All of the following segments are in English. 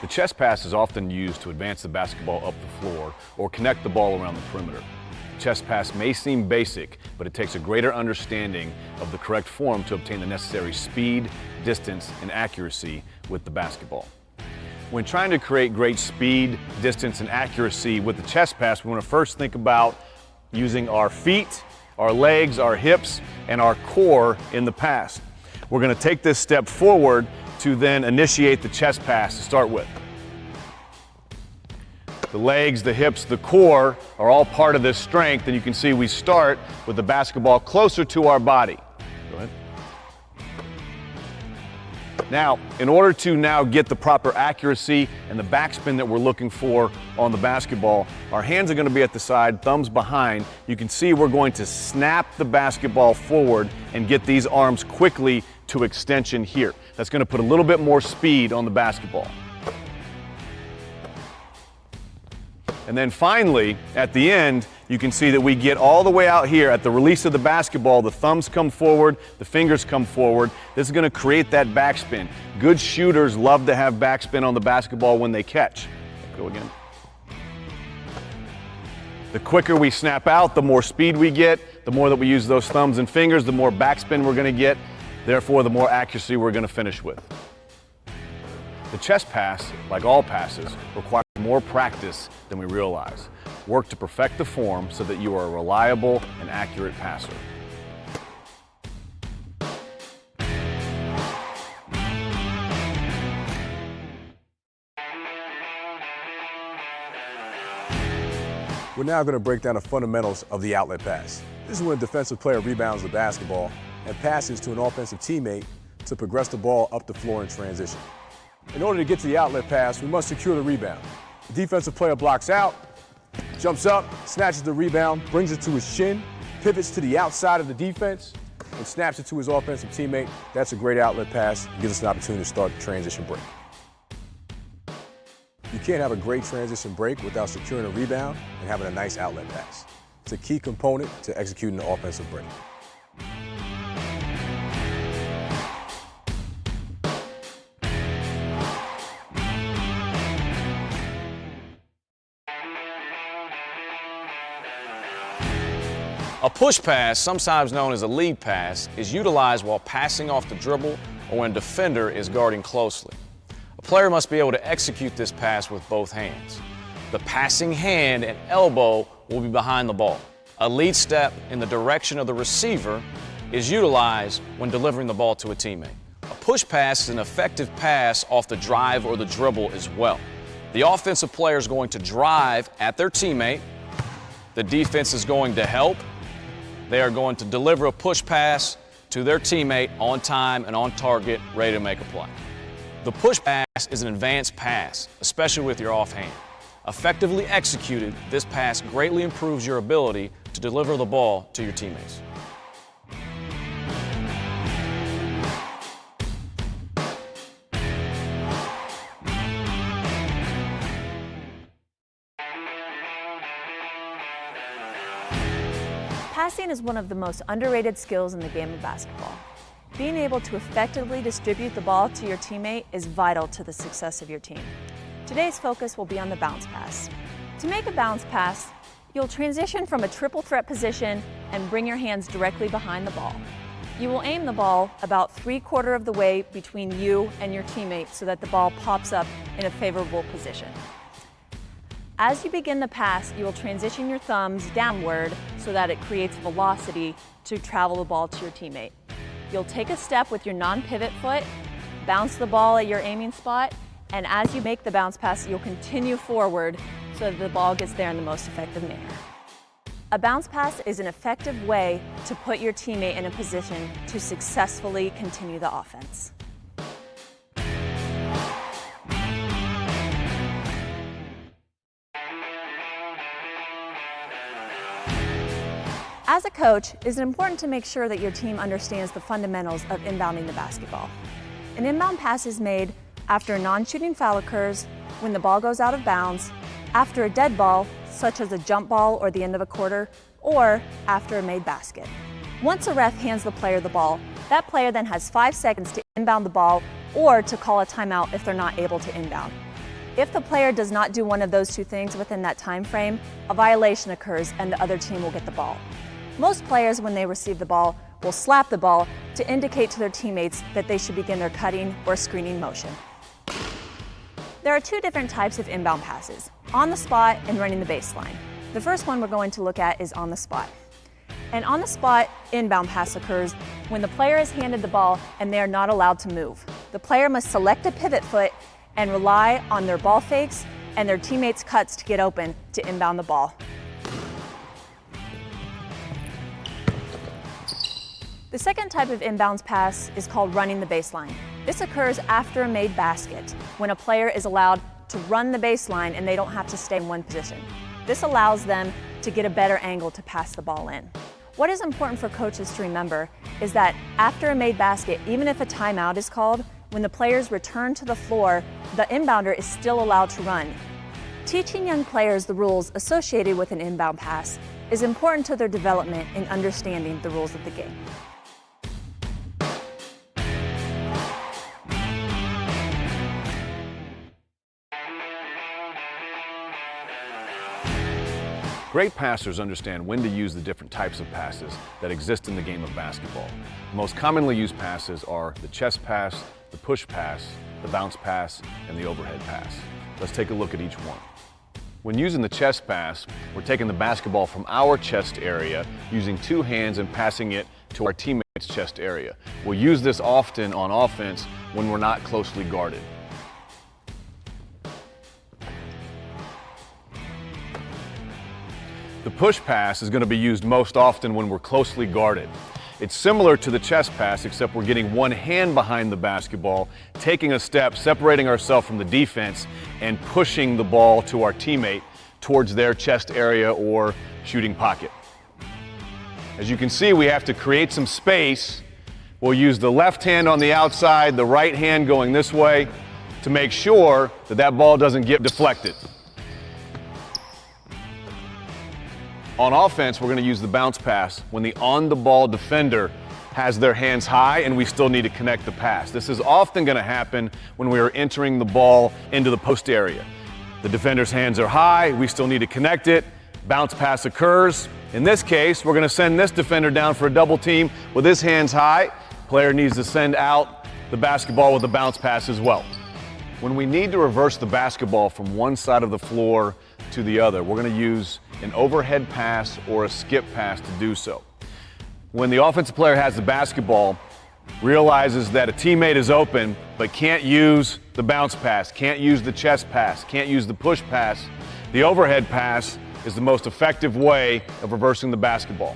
The chest pass is often used to advance the basketball up the floor or connect the ball around the perimeter. The chest pass may seem basic, but it takes a greater understanding of the correct form to obtain the necessary speed, distance, and accuracy with the basketball. When trying to create great speed, distance, and accuracy with the chest pass, we want to first think about using our feet, our legs, our hips, and our core in the pass. We're going to take this step forward to then initiate the chest pass to start with. The legs, the hips, the core are all part of this strength, and you can see we start with the basketball closer to our body. Go ahead. Now, in order to now get the proper accuracy and the backspin that we're looking for on the basketball, our hands are going to be at the side, thumbs behind. You can see we're going to snap the basketball forward and get these arms quickly to extension here. That's going to put a little bit more speed on the basketball. And then finally, at the end, you can see that we get all the way out here at the release of the basketball. The thumbs come forward, the fingers come forward. This is going to create that backspin. Good shooters love to have backspin on the basketball when they catch. Go again. The quicker we snap out, the more speed we get. The more that we use those thumbs and fingers, the more backspin we're going to get. Therefore, the more accuracy we're going to finish with. The chest pass, like all passes, requires more practice than we realize. Work to perfect the form so that you are a reliable and accurate passer. We're now going to break down the fundamentals of the outlet pass. This is when a defensive player rebounds the basketball and passes to an offensive teammate to progress the ball up the floor in transition. In order to get to the outlet pass, we must secure the rebound. The defensive player blocks out, jumps up, snatches the rebound, brings it to his shin, pivots to the outside of the defense, and snaps it to his offensive teammate. That's a great outlet pass. It gives us an opportunity to start the transition break. You can't have a great transition break without securing a rebound and having a nice outlet pass. It's a key component to executing the offensive break. A push pass, sometimes known as a lead pass, is utilized while passing off the dribble or when a defender is guarding closely. A player must be able to execute this pass with both hands. The passing hand and elbow will be behind the ball. A lead step in the direction of the receiver is utilized when delivering the ball to a teammate. A push pass is an effective pass off the drive or the dribble as well. The offensive player is going to drive at their teammate. The defense is going to help. They are going to deliver a push pass to their teammate on time and on target, ready to make a play. The push pass is an advanced pass, especially with your offhand. Effectively executed, this pass greatly improves your ability to deliver the ball to your teammates. Passing is one of the most underrated skills in the game of basketball. Being able to effectively distribute the ball to your teammate is vital to the success of your team. Today's focus will be on the bounce pass. To make a bounce pass, you'll transition from a triple threat position and bring your hands directly behind the ball. You will aim the ball about 3/4 of the way between you and your teammate so that the ball pops up in a favorable position. As you begin the pass, you will transition your thumbs downward so that it creates velocity to travel the ball to your teammate. You'll take a step with your non-pivot foot, bounce the ball at your aiming spot, and as you make the bounce pass, you'll continue forward so that the ball gets there in the most effective manner. A bounce pass is an effective way to put your teammate in a position to successfully continue the offense. As a coach, it is important to make sure that your team understands the fundamentals of inbounding the basketball. An inbound pass is made after a non-shooting foul occurs, when the ball goes out of bounds, after a dead ball, such as a jump ball or the end of a quarter, or after a made basket. Once a ref hands the player the ball, that player then has 5 seconds to inbound the ball or to call a timeout if they're not able to inbound. If the player does not do one of those two things within that time frame, a violation occurs and the other team will get the ball. Most players, when they receive the ball, will slap the ball to indicate to their teammates that they should begin their cutting or screening motion. There are two different types of inbound passes, on the spot and running the baseline. The first one we're going to look at is on the spot. An on the spot inbound pass occurs when the player is handed the ball and they are not allowed to move. The player must select a pivot foot and rely on their ball fakes and their teammates' cuts to get open to inbound the ball. The second type of inbounds pass is called running the baseline. This occurs after a made basket, when a player is allowed to run the baseline and they don't have to stay in one position. This allows them to get a better angle to pass the ball in. What is important for coaches to remember is that after a made basket, even if a timeout is called, when the players return to the floor, the inbounder is still allowed to run. Teaching young players the rules associated with an inbound pass is important to their development in understanding the rules of the game. Great passers understand when to use the different types of passes that exist in the game of basketball. The most commonly used passes are the chest pass, the push pass, the bounce pass, and the overhead pass. Let's take a look at each one. When using the chest pass, we're taking the basketball from our chest area using two hands and passing it to our teammate's chest area. We'll use this often on offense when we're not closely guarded. The push pass is going to be used most often when we're closely guarded. It's similar to the chest pass, except we're getting one hand behind the basketball, taking a step, separating ourselves from the defense, and pushing the ball to our teammate towards their chest area or shooting pocket. As you can see, we have to create some space. We'll use the left hand on the outside, the right hand going this way to make sure that that ball doesn't get deflected. On offense, we're going to use the bounce pass when the on-the-ball defender has their hands high and we still need to connect the pass. This is often going to happen when we are entering the ball into the post area. The defender's hands are high, we still need to connect it, bounce pass occurs. In this case, we're going to send this defender down for a double team with his hands high. Player needs to send out the basketball with a bounce pass as well. When we need to reverse the basketball from one side of the floor to the other, we're going to use an overhead pass or a skip pass to do so. When the offensive player has the basketball, realizes that a teammate is open but can't use the bounce pass, can't use the chest pass, can't use the push pass, the overhead pass is the most effective way of reversing the basketball.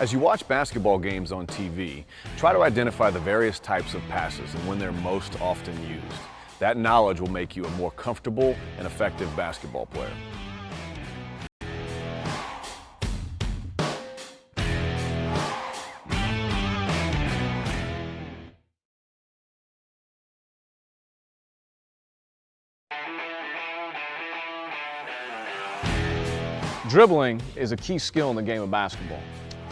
As you watch basketball games on TV, try to identify the various types of passes and when they're most often used. That knowledge will make you a more comfortable and effective basketball player. Dribbling is a key skill in the game of basketball.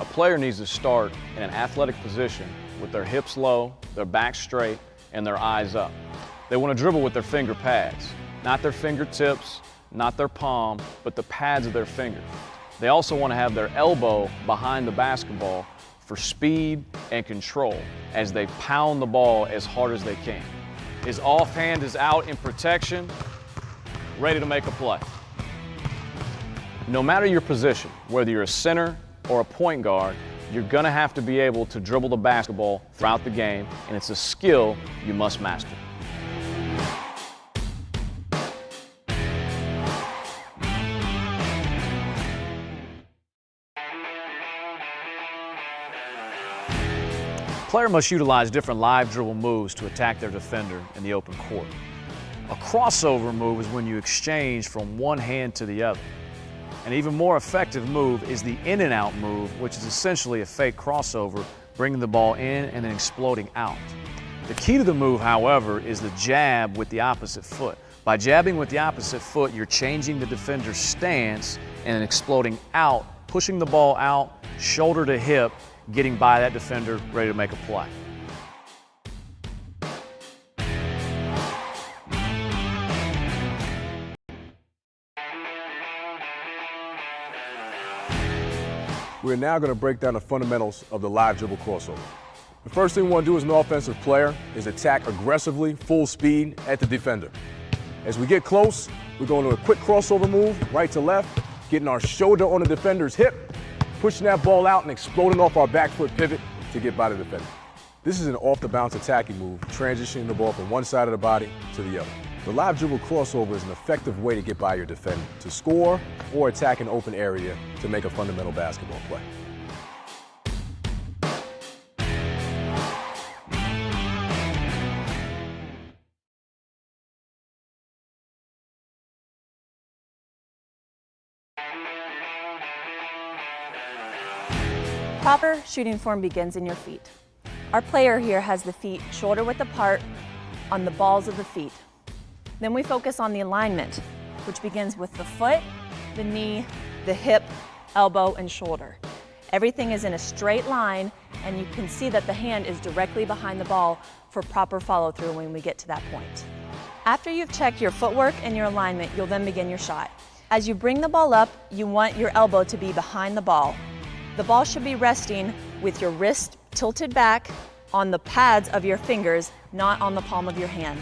A player needs to start in an athletic position with their hips low, their back straight, and their eyes up. They want to dribble with their finger pads, not their fingertips, not their palm, but the pads of their fingers. They also want to have their elbow behind the basketball for speed and control as they pound the ball as hard as they can. His offhand is out in protection, ready to make a play. No matter your position, whether you're a center or a point guard, you're going to have to be able to dribble the basketball throughout the game, and it's a skill you must master. A player must utilize different live dribble moves to attack their defender in the open court. A crossover move is when you exchange from one hand to the other. An even more effective move is the in and out move, which is essentially a fake crossover, bringing the ball in and then exploding out. The key to the move, however, is the jab with the opposite foot. By jabbing with the opposite foot, you're changing the defender's stance and then exploding out, pushing the ball out, shoulder to hip, getting by that defender, ready to make a play. We're now going to break down the fundamentals of the live dribble crossover. The first thing we want to do as an offensive player is attack aggressively, full speed at the defender. As we get close, we're going to a quick crossover move, right to left, getting our shoulder on the defender's hip, pushing that ball out and exploding off our back foot pivot to get by the defender. This is an off-the-bounce attacking move, transitioning the ball from one side of the body to the other. The live dribble crossover is an effective way to get by your defender, to score or attack an open area to make a fundamental basketball play. Proper shooting form begins in your feet. Our player here has the feet shoulder width apart on the balls of the feet. Then we focus on the alignment, which begins with the foot, the knee, the hip, elbow, and shoulder. Everything is in a straight line, and you can see that the hand is directly behind the ball for proper follow-through when we get to that point. After you've checked your footwork and your alignment, you'll then begin your shot. As you bring the ball up, you want your elbow to be behind the ball. The ball should be resting with your wrist tilted back on the pads of your fingers, not on the palm of your hand.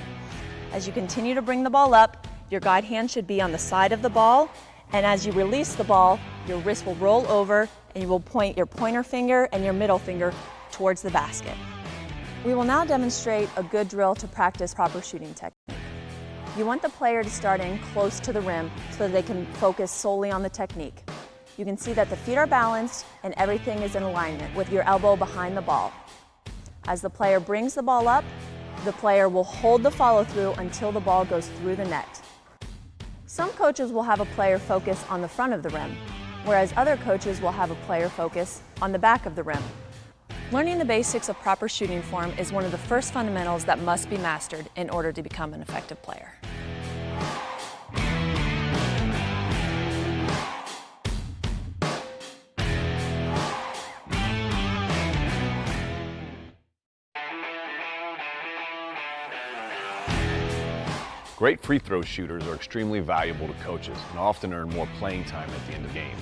As you continue to bring the ball up, your guide hand should be on the side of the ball, and as you release the ball, your wrist will roll over and you will point your pointer finger and your middle finger towards the basket. We will now demonstrate a good drill to practice proper shooting technique. You want the player to start in close to the rim so that they can focus solely on the technique. You can see that the feet are balanced and everything is in alignment with your elbow behind the ball. As the player brings the ball up, the player will hold the follow-through until the ball goes through the net. Some coaches will have a player focus on the front of the rim, whereas other coaches will have a player focus on the back of the rim. Learning the basics of proper shooting form is one of the first fundamentals that must be mastered in order to become an effective player. Great free throw shooters are extremely valuable to coaches and often earn more playing time at the end of games.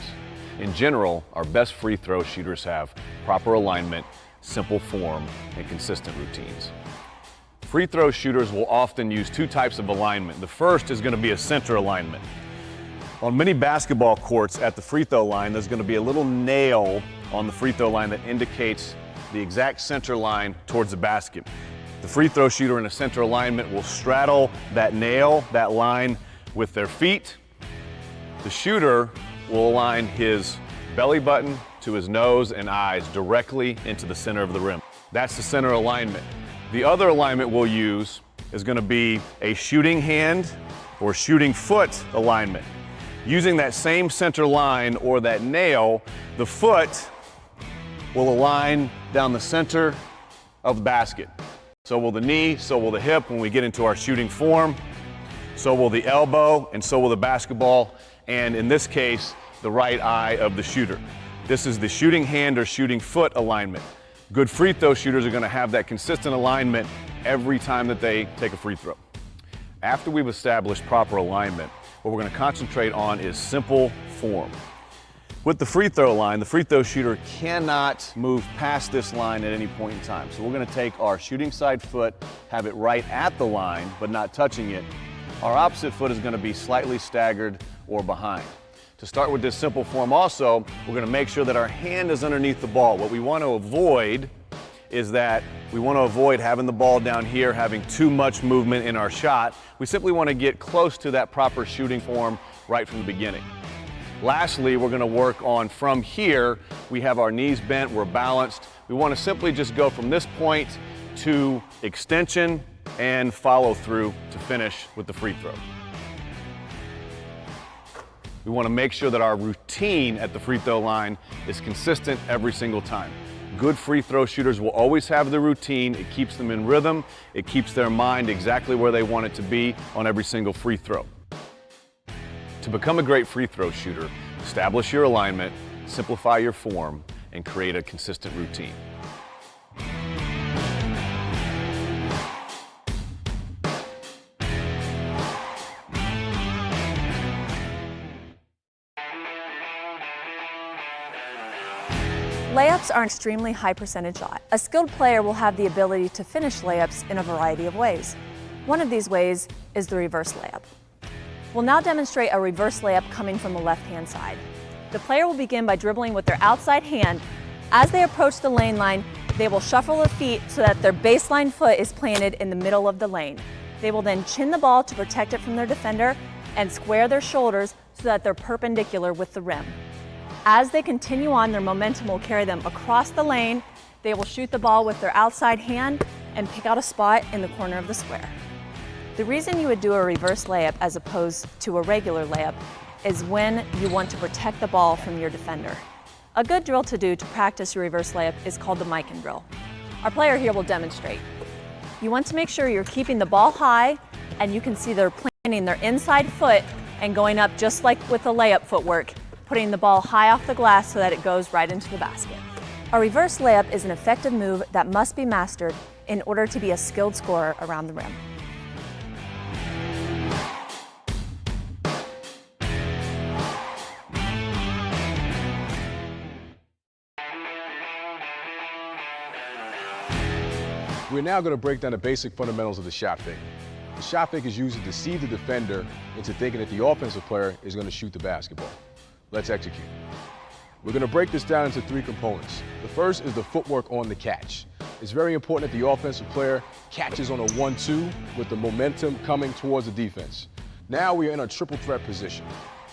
In general, our best free throw shooters have proper alignment, simple form, and consistent routines. Free throw shooters will often use two types of alignment. The first is going to be a center alignment. On many basketball courts at the free throw line, there's going to be a little nail on the free throw line that indicates the exact center line towards the basket. The free throw shooter in a center alignment will straddle that nail, that line, with their feet. The shooter will align his belly button to his nose and eyes directly into the center of the rim. That's the center alignment. The other alignment we'll use is going to be a shooting hand or shooting foot alignment. Using that same center line or that nail, the foot will align down the center of the basket. So will the knee, so will the hip when we get into our shooting form, so will the elbow, and so will the basketball, and in this case, the right eye of the shooter. This is the shooting hand or shooting foot alignment. Good free throw shooters are going to have that consistent alignment every time that they take a free throw. After we've established proper alignment, what we're going to concentrate on is simple form. With the free throw line, the free throw shooter cannot move past this line at any point in time. So we're going to take our shooting side foot, have it right at the line, but not touching it. Our opposite foot is going to be slightly staggered or behind. To start with this simple form also, we're going to make sure that our hand is underneath the ball. What we want to avoid is that we want to avoid having the ball down here, having too much movement in our shot. We simply want to get close to that proper shooting form right from the beginning. Lastly, we're going to work on from here. We have our knees bent, we're balanced. We want to simply just go from this point to extension and follow through to finish with the free throw. We want to make sure that our routine at the free throw line is consistent every single time. Good free throw shooters will always have the routine. It keeps them in rhythm. It keeps their mind exactly where they want it to be on every single free throw. To become a great free throw shooter, establish your alignment, simplify your form, and create a consistent routine. Layups are an extremely high percentage shot. A skilled player will have the ability to finish layups in a variety of ways. One of these ways is the reverse layup. We'll now demonstrate a reverse layup coming from the left-hand side. The player will begin by dribbling with their outside hand. As they approach the lane line, they will shuffle the feet so that their baseline foot is planted in the middle of the lane. They will then chin the ball to protect it from their defender and square their shoulders so that they're perpendicular with the rim. As they continue on, their momentum will carry them across the lane. They will shoot the ball with their outside hand and pick out a spot in the corner of the square. The reason you would do a reverse layup as opposed to a regular layup is when you want to protect the ball from your defender. A good drill to do to practice your reverse layup is called the Mikan drill. Our player here will demonstrate. You want to make sure you're keeping the ball high, and you can see they're planting their inside foot and going up just like with the layup footwork, putting the ball high off the glass so that it goes right into the basket. A reverse layup is an effective move that must be mastered in order to be a skilled scorer around the rim. We're now going to break down the basic fundamentals of the shot fake. The shot fake is used to deceive the defender into thinking that the offensive player is going to shoot the basketball. Let's execute. We're going to break this down into three components. The first is the footwork on the catch. It's very important that the offensive player catches on a 1-2 with the momentum coming towards the defense. Now we are in a triple threat position.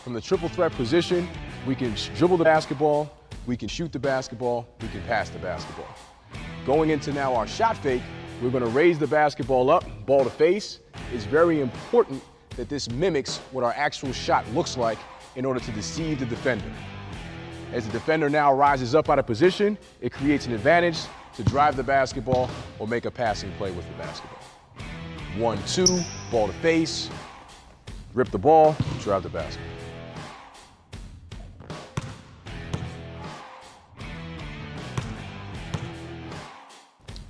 From the triple threat position, we can dribble the basketball, we can shoot the basketball, we can pass the basketball. Going into now our shot fake, we're going to raise the basketball up, ball to face. It's very important that this mimics what our actual shot looks like in order to deceive the defender. As the defender now rises up out of position, it creates an advantage to drive the basketball or make a passing play with the basketball. 1-2, ball to face, rip the ball, drive the basketball.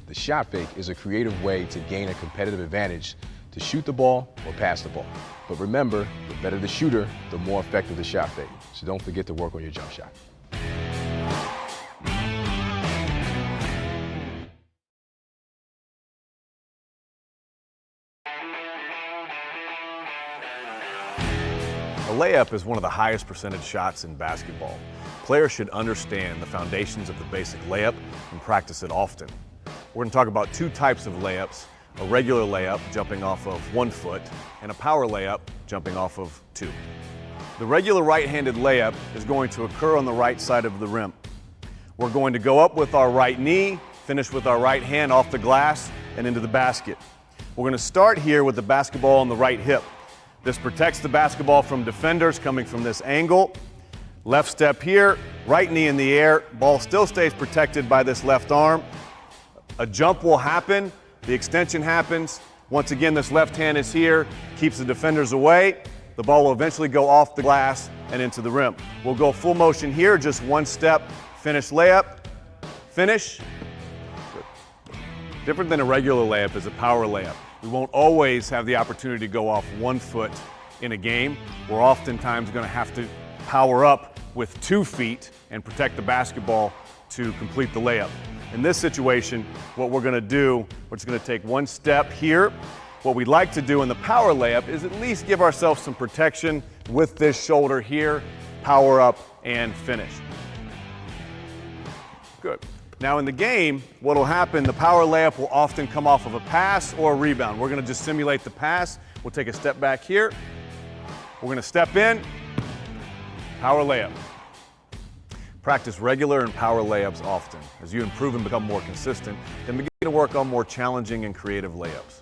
The shot fake is a creative way to gain a competitive advantage to shoot the ball or pass the ball. But remember, the better the shooter, the more effective the shot fake. So don't forget to work on your jump shot. A layup is one of the highest percentage shots in basketball. Players should understand the foundations of the basic layup and practice it often. We're going to talk about two types of layups: a regular layup, jumping off of 1 foot, and a power layup, jumping off of 2. The regular right-handed layup is going to occur on the right side of the rim. We're going to go up with our right knee, finish with our right hand off the glass and into the basket. We're going to start here with the basketball on the right hip. This protects the basketball from defenders coming from this angle. Left step here, right knee in the air, ball still stays protected by this left arm. A jump will happen, the extension happens. Once again, this left hand is here, keeps the defenders away. The ball will eventually go off the glass and into the rim. We'll go full motion here, just 1 step, finish layup, finish. Good. Different than a regular layup is a power layup. We won't always have the opportunity to go off 1 foot in a game. We're oftentimes going to have to power up with 2 feet and protect the basketball to complete the layup. In this situation, what we're going to do, we're just going to take 1 step here. What we'd like to do in the power layup is at least give ourselves some protection with this shoulder here, power up and finish. Good. Now in the game, what will happen, the power layup will often come off of a pass or a rebound. We're going to just simulate the pass. We'll take a step back here. We're going to step in, power layup. Practice regular and power layups often. As you improve and become more consistent, then begin to work on more challenging and creative layups.